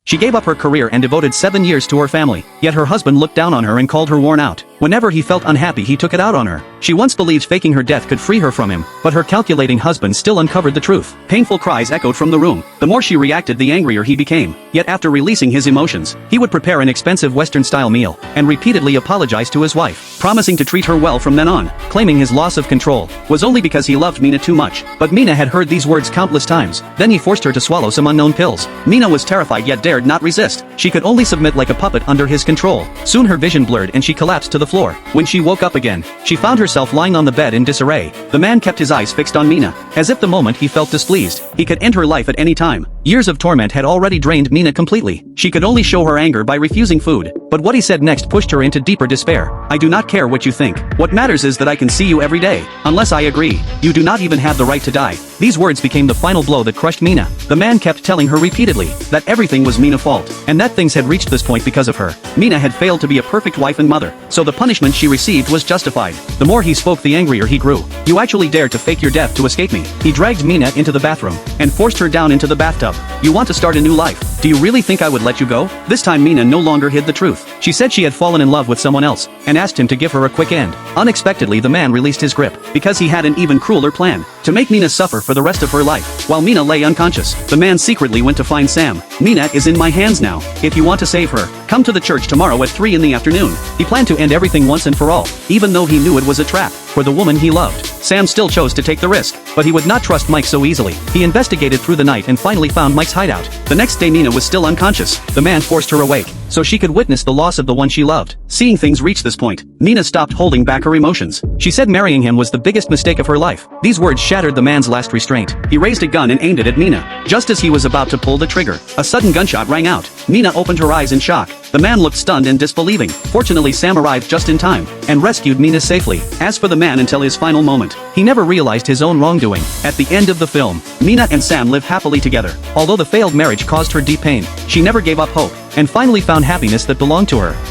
She gave up her career and devoted 7 years to her family, yet her husband looked down on her and called her worn out. Whenever he felt unhappy he took it out on her. She once believed faking her death could free her from him, but her calculating husband still uncovered the truth. Painful cries echoed from the room. The more she reacted the angrier he became. Yet after releasing his emotions, he would prepare an expensive Western-style meal, and repeatedly apologize to his wife, promising to treat her well from then on, claiming his loss of control was only because he loved Mina too much. But Mina had heard these words countless times. Then he forced her to swallow some unknown pills. Mina was terrified yet dared not resist. She could only submit like a puppet under his control. Soon her vision blurred and she collapsed to the floor. When she woke up again, she found herself lying on the bed in disarray. The man kept his eyes fixed on Mina, as if the moment he felt displeased, he could end her life at any time. Years of torment had already drained Mina completely. She could only show her anger by refusing food. But what he said next pushed her into deeper despair. I do not care what you think. What matters is that I can see you every day. Unless I agree, you do not even have the right to die. These words became the final blow that crushed Mina. The man kept telling her repeatedly that everything was Mina's fault, and that things had reached this point because of her. Mina had failed to be a perfect wife and mother, so the punishment she received was justified. The more he spoke the angrier he grew. You actually dared to fake your death to escape me. He dragged Mina into the bathroom, and forced her down into the bathtub. You want to start a new life? Do you really think I would let you go? This time Mina no longer hid the truth. She said she had fallen in love with someone else, and asked him to give her a quick end. Unexpectedly the man released his grip, because he had an even crueler plan, to make Mina suffer for the rest of her life. While Mina lay unconscious, the man secretly went to find Sam. Mina is in my hands now. If you want to save her, come to the church tomorrow at 3 in the afternoon. He planned to end everything once and for all, even though he knew it was a trap for the woman he loved. Sam still chose to take the risk, but he would not trust Mike so easily. He investigated through the night and finally found Mike's hideout. The next day Mina was still unconscious. The man forced her awake, so she could witness the loss of the one she loved. Seeing things reach this point, Mina stopped holding back her emotions. She said marrying him was the biggest mistake of her life. These words shattered the man's last restraint. He raised a gun and aimed it at Mina. Just as he was about to pull the trigger, a sudden gunshot rang out. Mina opened her eyes in shock. The man looked stunned and disbelieving. Fortunately Sam arrived just in time, and rescued Mina safely. As for the man, until his final moment, he never realized his own wrongdoing. At the end of the film, Mina and Sam lived happily together. Although the failed marriage caused her deep pain, she never gave up hope, and finally found happiness that belonged to her.